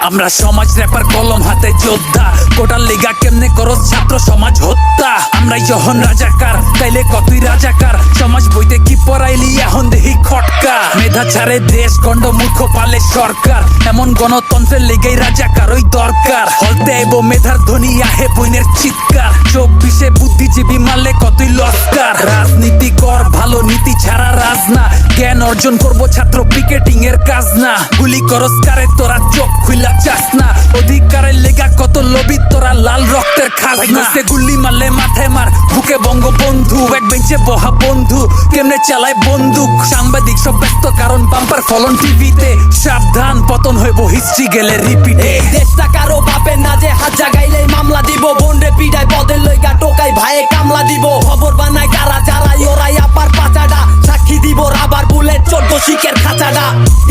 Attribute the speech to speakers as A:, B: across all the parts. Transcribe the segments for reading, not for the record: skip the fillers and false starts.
A: আমরা সমাজ র্যাপার কলম হাতে যোদ্ধা, কোটার লিগা কেমনে করস ছাত্র সমাজ হত্যা। আমরা যখন রাজাকার তাইলে কতই রাজাকার, সমাজ বইতে কি পড়াইলি এখন দেহি খটকা। মেধা ছাড়ে দেশ গন্ড মূর্খ পালে সরকার, এমন গণতন্ত্রের লেগেই রাজাকার ওই দরকার। হলতে আইব মেধার ধ্বনি আহে বইনের চিৎকার, 24-এ বুদ্ধিজীবী মারলে কতই লস্কার। রাজনীতি কর ভালো, নীতি ছাড়া রাজ না, জ্ঞান অর্জন করব ছাত্র পিকেটিং এর কাজ না। গুলি করস কারে তোরা চোখ খুইলা চাস না, অধিকারের লেগা কত লবি তোরা লাল রক্তের খাজনা। গুলি মারলে মাথায় মার বুকে বঙ্গবন্ধু, এক বেঞ্চে বহা বন্ধু কেমনে চালায় বন্দুক। সাংবাদিক সব ব্যস্ত কারণ বাম্পার ফলন টিভিতে, সাবধান পতন হইব হিস্ট্রি গেলে রিপিটে।
B: দেশটা কারো বাপের না যে হাত জাগাইলেই মামলা দিব, বন্ডে পিডায় পদের লইগা টোকাই ভাইয়ে কামলা দিব। খবর বানায় কারা যারাই ওরাই আপার পাচাডা, সাক্ষী দিব রাবার বুলেট 14 শিকের খাঁচাডা।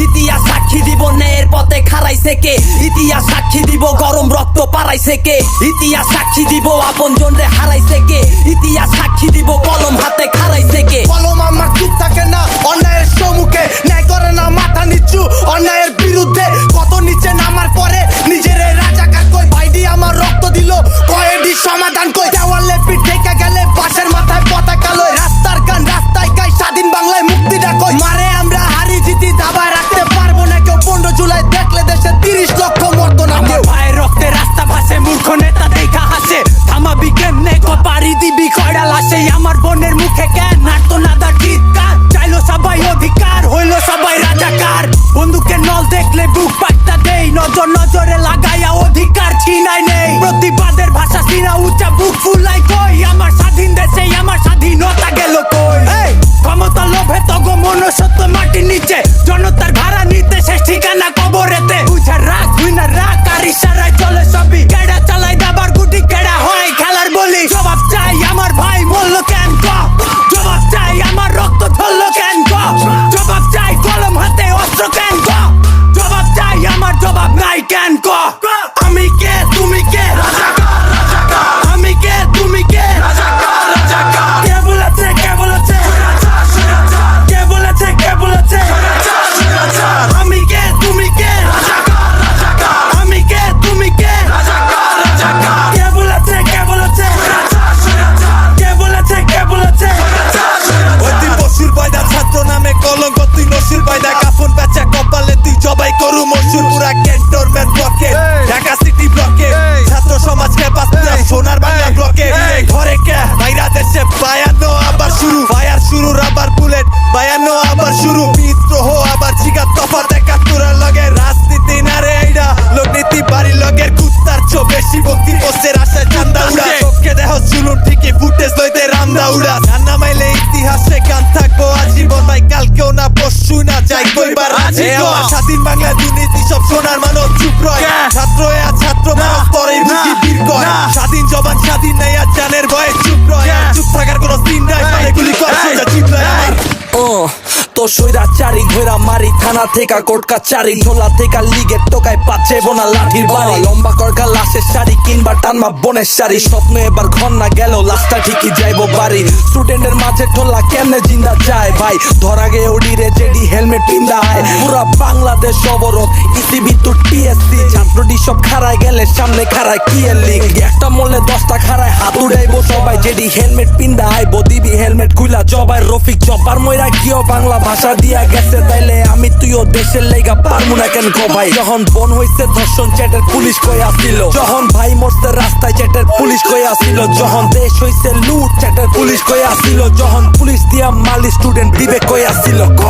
B: ইতিহাস সাক্ষী দিব ন্যায়ের পথে খারাইছে কে, ইতিহাস সাক্ষী দিব গরম রক্ত পারাইছে কে। ইতিহাস সাক্ষী দিব আপন জন রে হারাইছে কে, ইতিহাস সাক্ষী দিব কলম হাতে খারাইছে কে।
C: কলম আমার চুপ থাকে না অন্যায়ের সম্মুখে, ন্যায় করে না মাথা নিচু অন্যায়ের বিরুদ্ধে। কত নিচে নামার পরে নিজের রাজাকার কই, ভাইডি আমার রক্ত দিল কয়েডি সমাধান কই। দেওয়ালে পিঠ ঢেকে গেলে বাসের মাথায় পতাকা লই, রাস্তার গান রাস্তায় গাই স্বাধীন বাংলায় মুক্তি ডাকই। মারে আমরা হারি জিতি দাবায় রাখতে পারবো না কেউ, 15 জুলাই দেখলে দেশে 30 লক্ষ মরতো না কেউ।
B: ভাইয়ের রক্তে রাস্তা ভাসে মূর্খ নেতা দেখা হাসে, থামাবি কেমনে পারি দিবি কয়ডা লাশে। আমার বোনের মুখে কেন নাটতো নাদা চিৎকার, চাইলো সবাই অধিকার হইলো সবাই রাজাকার। বন্দুকের নল দেখলে বুক পাট্টা দেই, নজর নজরে লাগাইয়া অধিকার ছিনাই নেই। প্রতিবাদের ভাষা সিনা উচ্চা বুক ফুলাই কই, আমার স্বাধীন দেশে আমার স্বাধীনতা গেল কই। ক্ষমতা লোভে তগো মনুষ্যত্ব মাটির নিচে, জনতার ভাড়া নিতে শেষ ঠিকানা কবরেতে। বুঝা রাখ তুই না রাখ, আর ইশারায় চলে সবই। কেডা চালাই দাবার গুটি, কেডা হয় খেলার বলি। জবাব চাই আমার ভাই মরলো কেন ক, জবাব চাই আমার রক্ত ঝরলো কেন ক, জবাব চাই কলম হাতে অস্ত্র কেন ক, জবাব চাই আমার জবাব নাই কেন ক। আমি কে তুমি কে, আমি কে তুমি কে, কে বলেছে কে বলেছে, কে বলেছে কে বলেছে। আমি কে তুমি কে, আমি কে তুমি কে, কে বলেছে কে বলেছে, কে বলেছে কে বলেছে।
C: ওই তুই বসুর পয়দা ছাত্র নামে কলঙ্ক, তুই নসুর পয়দা কাফন পেঁচা কপালে তুই জবাই করু মসুর। পুরা ক্যান্টনমেন্ট ব্লকে ঢাকা সিটি ব্লকে, ছাত্র সমাজকে বাঁচতে সোনার বাংলা ব্লকে। ঘরে কে বাইরা দেশে বায়ানো আবার শুরু, ফায়ার শুরু রাবার বুলেট বায়ানো আবার শুরু। বিদ্রোহ আবার জিগা তফাত 71 লগে, রাজনীতি না রে এইডা লোকনীতি বাড়ি লগের। কুত্তার চো বেশি ভক্তি পোস্টের আশায় চান্দা উড়া, চোখকে দেহ চুলুন ঠিকই ফুটেজ লইতে রামদা উড়া। গান্না মাইলে ইতিহাসে গান থাকবো আজীবন, ভাই কালকেও না পরশু না যাই কইবার আজীবন। স্বাধীন বাংলা দুর্নীতি সব সোনার মানব চুপ রয়, ছাত্র ছাত্র মানুষ পরে বুঝি বীর কয়। স্বাধীন জবান স্বাধীন নাই আর জানের ভয়ে চুপ রয়, চুপ থাকার কোনো দিন নাই, মানে গুলি কর সোজা জিত লয় আমার।
B: তো সইরা চারি ঘোরা মারি, থানা থেকে কোর্ট কাচারি, ঝোলা থেকে লিগের টোকায় পাচ্ছে বোনা লাঠির বাড়ি। লম্বা করগা লাশের শাড়ি কিনবা টানবা বনের শাড়ি, স্বপ্ন এবার ঘর না গেল লাশটা ঠিকই যাইবো বাড়ি। স্টুডেন্টের মাঝে ঠোলা কেমনে জিন্দা যায় ভাই, ধরা গে ওডিরে জেডি হেলমেট পিন্দা হয়। পুরা বাংলাদেশ অবরোধ ইসিবি তো টিএসসি, ছাত্রটি সব খাড়ায় গেলে সামনে খাড়ায় কি এর লিগ। একটা মূল্যে 10টা খাড়ায় হাত উড়াইবো সবাই, জেডি হেলমেট পিন্দা আইবো দিবি হেলমেট খুইলা জবাই। রফিক জব্বার ময়রা কিও বাংলা ভাষা দিয়া গেছে, তাইলে আমি তুইও দেশের লেগা পারমু না কেন কো ভাই। যখন বন হইছে ধর্ষণ চ্যাটের পুলিশ কই আসিল, যখন ভাই মরছে রাস্তায় চ্যাটের পুলিশ কই আসিল, যখন দেশ হইছে লুট চ্যাটের পুলিশ কই আসিল, যখন পুলিশ দিয়া মালি স্টুডেন্ট দিবে কই আসিল ক।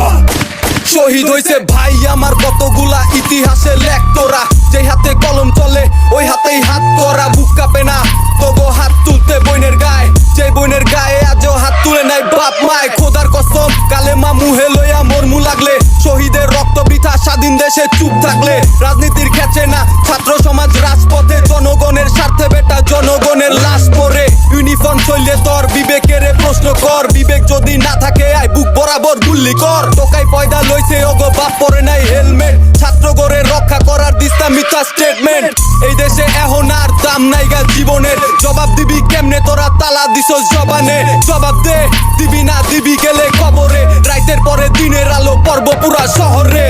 C: শহীদ হইছে ভাই আমার কতগুলা ইতিহাসে লেখ তোরা, যে হাতে কলম চলে ওই হাতেই হাত করা। বুক কাঁপে না তবু হাত তুলতে বইনের গায়ে, যে বইনের গায়ে আজও হাত তুলে নাই বাপ মায়। খোদার কসম কালেমা মুহে লইয়া মরমু লাগলে, শহীদের রক্ত বৃথা স্বাধীন দেশে চুপ থাকলে। রাজনীতির খেচে না ছাত্র সমাজ রাজপথে, জনগণের স্বার্থে বেটা জনগণের লাশ পরে। ইউনিফর্ম চললে তোর বিবেকের প্রশ্ন কর, বিবেক যদি না থাকে আই বুক বরাবর গুল্লি কর। টোকাই পয়দা লইছে ওগো বাপ পরে নাই হেলমেট, ছাত্র গড়ে রক্ষা করার দিস্তা মিথ্যা স্টেটমেন্ট। এই দেশে এখন আর দাম নাই গা জীবনের, জবাব দিবি কেমনে তোরা তালা দিছস জবানে। জবাব দে দিবি না দিবি গেলে কবরে, রাইতের পরে দিনের আলো পর্ব পুরা শহরে।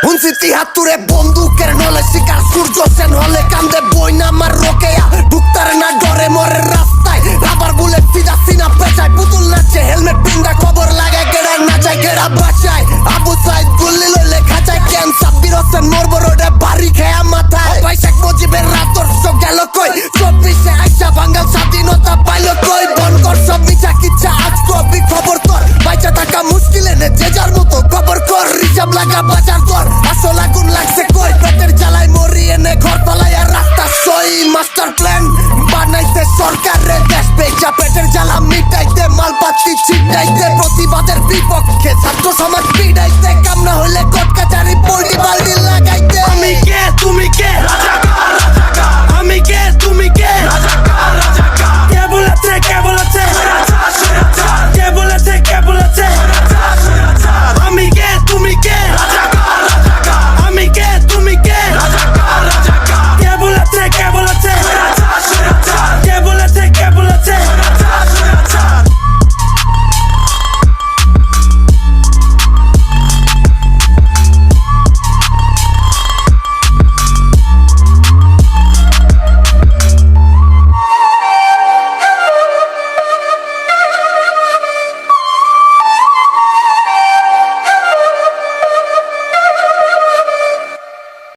D: হুনসি তিহাত্তরে বন্দুকের নলে শিকার সূর্য সেন হলে কান্দে বই না আমার রোকেয়া ঢুকতারে না ডরে মরে রাস্তায় রাবার বুলেট সিধা সিনা পেঁচায় পুতুল নাচে হেলমেট পিন্ডা খবর লাগে গেড়া নাচায় গেড়া বাঁচায় আবু সাইদ গুল্লি লইলে খাঁচায় কেন সাব্বির হোসেন মরব রোডে বাড়ি খেয়া মাথায় বৈশাখ মুজিবের রাতর্ষ গেল কই 24-এ আইসা বাঙ্গাল স্বাধীনতা পাইল কই বন কর সব মিছা কিচ্ছা আজ কবি খবর তোর বাইচা থাকা মুশকিল এনে যে যার মতো খবর কর রিজার্ভ লাগা বাজার কর আসল আগুন লাগছে কই পেটের জ্বালায় মরি এনে ঘর তলায় আর রাস্তা সই মাস্টার প্ল্যান বানাইতে সরকারে দেশ বেচা পেটের জ্বালা মিটাইতে মালপাতি ছিটাইতে প্রতিবাদের বিপক্ষে ছাত্র সমাজ পিড়াইতে কামনা হলে কোর্ট কাচারি পল্টি বাল্টি লাগাই